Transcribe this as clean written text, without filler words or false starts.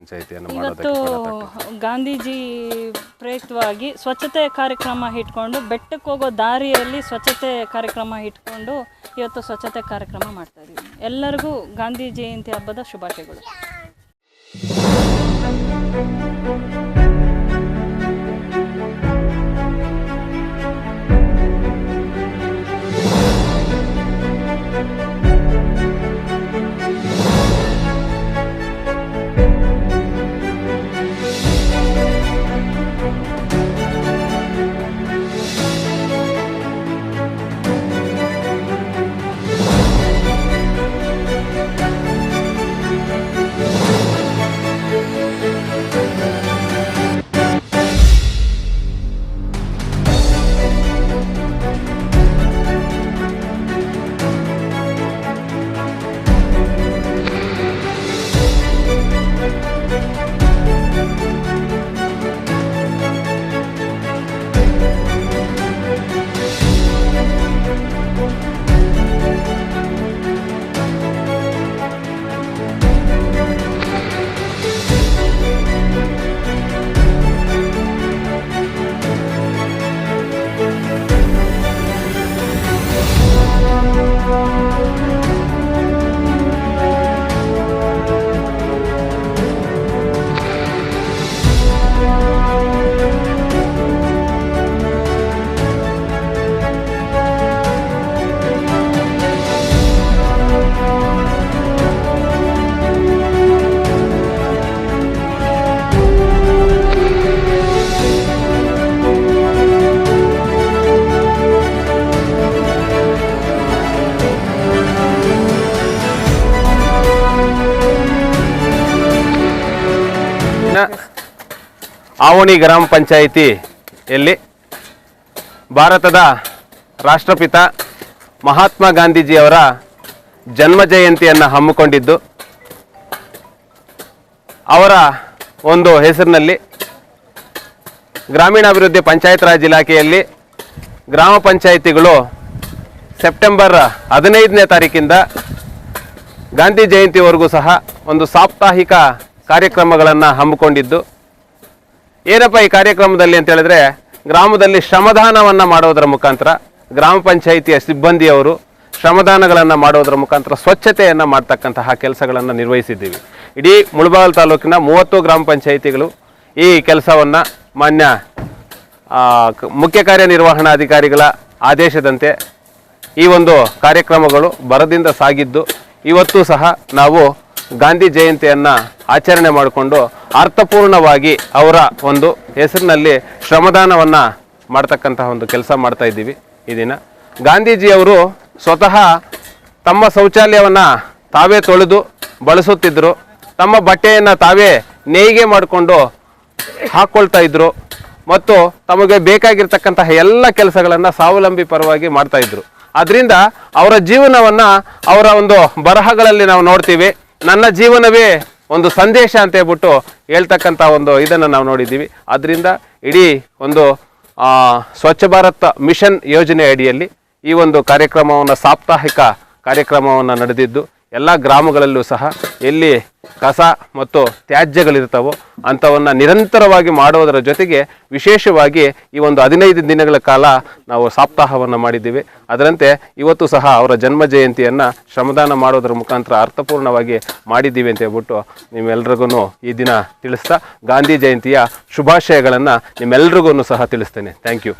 ಪಂಚಾಯಿತಿಯನ್ನು ಇವತ್ತು ಗಾಂಧೀಜಿ ಪ್ರಯುಕ್ತವಾಗಿ ಸ್ವಚ್ಛತೆ ಕಾರ್ಯಕ್ರಮ ಇಟ್ಕೊಂಡು ಬೆಟ್ಟಕ್ಕೆ ಹೋಗೋ ದಾರಿಯಲ್ಲಿ ಸ್ವಚ್ಛತೆ ಕಾರ್ಯಕ್ರಮ ಇಟ್ಕೊಂಡು ಇವತ್ತು ಸ್ವಚ್ಛತೆ ಕಾರ್ಯಕ್ರಮ ಮಾಡ್ತಾ ಇದ್ದೀವಿ. ಎಲ್ಲರಿಗೂ ಗಾಂಧಿ ಜಯಂತಿ ಹಬ್ಬದ ಶುಭಾಶಯಗಳು. ಆವಣಿ ಗ್ರಾಮ ಪಂಚಾಯಿತಿಯಲ್ಲಿ ಭಾರತದ ರಾಷ್ಟ್ರಪಿತ ಮಹಾತ್ಮ ಗಾಂಧೀಜಿಯವರ ಜನ್ಮ ಜಯಂತಿಯನ್ನು ಹಮ್ಮಿಕೊಂಡಿದ್ದು, ಅವರ ಒಂದು ಹೆಸರಿನಲ್ಲಿ ಗ್ರಾಮೀಣಾಭಿವೃದ್ಧಿ ಪಂಚಾಯತ್ ರಾಜ್ ಇಲಾಖೆಯಲ್ಲಿ ಗ್ರಾಮ ಪಂಚಾಯಿತಿಗಳು ಸೆಪ್ಟೆಂಬರ್ 15ನೇ ತಾರೀಕಿಂದ ಗಾಂಧಿ ಜಯಂತಿವರೆಗೂ ಸಹ ಒಂದು ಸಾಪ್ತಾಹಿಕ ಕಾರ್ಯಕ್ರಮಗಳನ್ನು ಹಮ್ಮಿಕೊಂಡಿದ್ದು, ಏನಪ್ಪ ಈ ಕಾರ್ಯಕ್ರಮದಲ್ಲಿ ಅಂತ ಹೇಳಿದ್ರೆ, ಗ್ರಾಮದಲ್ಲಿ ಶ್ರಮದಾನವನ್ನು ಮಾಡೋದರ ಮುಖಾಂತರ ಗ್ರಾಮ ಪಂಚಾಯಿತಿಯ ಸಿಬ್ಬಂದಿಯವರು ಶ್ರಮದಾನಗಳನ್ನು ಮಾಡೋದರ ಮುಖಾಂತರ ಸ್ವಚ್ಛತೆಯನ್ನು ಮಾಡ್ತಕ್ಕಂತಹ ಕೆಲಸಗಳನ್ನು ನಿರ್ವಹಿಸಿದ್ದೀವಿ. ಇಡೀ ಮುಳಬಾಗಿಲು ತಾಲೂಕಿನ 30 ಗ್ರಾಮ ಪಂಚಾಯಿತಿಗಳು ಈ ಕೆಲಸವನ್ನು ಮಾನ್ಯ ಮುಖ್ಯ ಕಾರ್ಯನಿರ್ವಹಣಾಧಿಕಾರಿಗಳ ಆದೇಶದಂತೆ ಈ ಒಂದು ಕಾರ್ಯಕ್ರಮಗಳು ಭರದಿಂದ ಸಾಗಿದ್ದು, ಇವತ್ತು ಸಹ ನಾವು ಗಾಂಧಿ ಜಯಂತಿಯನ್ನು ಆಚರಣೆ ಮಾಡಿಕೊಂಡು ಅರ್ಥಪೂರ್ಣವಾಗಿ ಅವರ ಒಂದು ಹೆಸರಿನಲ್ಲಿ ಶ್ರಮದಾನವನ್ನು ಮಾಡ್ತಕ್ಕಂತಹ ಒಂದು ಕೆಲಸ ಮಾಡ್ತಾ ಇದ್ದೀವಿ. ಈ ದಿನ ಗಾಂಧೀಜಿಯವರು ಸ್ವತಃ ತಮ್ಮ ಶೌಚಾಲಯವನ್ನು ತಾವೇ ತೊಳೆದು ಬಳಸುತ್ತಿದ್ದರು, ತಮ್ಮ ಬಟ್ಟೆಯನ್ನು ತಾವೇ ನೇಯ್ಗೆ ಮಾಡಿಕೊಂಡು ಹಾಕ್ಕೊಳ್ತಾ ಇದ್ದರು ಮತ್ತು ತಮಗೆ ಬೇಕಾಗಿರ್ತಕ್ಕಂತಹ ಎಲ್ಲ ಕೆಲಸಗಳನ್ನು ಸ್ವಾವಲಂಬಿ ಪರವಾಗಿ ಮಾಡ್ತಾಯಿದ್ರು. ಅದರಿಂದ ಅವರ ಜೀವನವನ್ನು ಅವರ ಒಂದು ಬರಹಗಳಲ್ಲಿ ನಾವು ನೋಡ್ತೀವಿ. ನನ್ನ ಜೀವನವೇ ಒಂದು ಸಂದೇಶ ಅಂತ ಹೇಳ್ಬಿಟ್ಟು ಹೇಳ್ತಕ್ಕಂಥ ಒಂದು ಇದನ್ನು ನಾವು ನೋಡಿದ್ದೀವಿ. ಆದ್ದರಿಂದ ಇಡೀ ಒಂದು ಸ್ವಚ್ಛ ಭಾರತ್ ಮಿಷನ್ ಯೋಜನೆ ಅಡಿಯಲ್ಲಿ ಈ ಒಂದು ಕಾರ್ಯಕ್ರಮವನ್ನು ಸಾಪ್ತಾಹಿಕ ಕಾರ್ಯಕ್ರಮವನ್ನು ನಡೆದಿದ್ದು, ಎಲ್ಲ ಗ್ರಾಮಗಳಲ್ಲೂ ಸಹ ಎಲ್ಲಿ ಕಸ ಮತ್ತು ತ್ಯಾಜ್ಯಗಳಿರ್ತಾವೋ ಅಂಥವನ್ನು ನಿರಂತರವಾಗಿ ಮಾಡೋದರ ಜೊತೆಗೆ ವಿಶೇಷವಾಗಿ ಈ ಒಂದು 15 ದಿನಗಳ ಕಾಲ ನಾವು ಸಪ್ತಾಹವನ್ನು ಮಾಡಿದ್ದೀವಿ. ಅದರಂತೆ ಇವತ್ತು ಸಹ ಅವರ ಜನ್ಮ ಜಯಂತಿಯನ್ನು ಶ್ರಮದಾನ ಮಾಡೋದರ ಮುಖಾಂತರ ಅರ್ಥಪೂರ್ಣವಾಗಿ ಮಾಡಿದ್ದೀವಿ ಅಂತ ಹೇಳ್ಬಿಟ್ಟು ನಿಮ್ಮೆಲ್ರಿಗೂ ಈ ದಿನ ತಿಳಿಸ್ತಾ ಗಾಂಧಿ ಜಯಂತಿಯ ಶುಭಾಶಯಗಳನ್ನು ನಿಮ್ಮೆಲ್ರಿಗೂ ಸಹ ತಿಳಿಸ್ತೇನೆ. Thank you.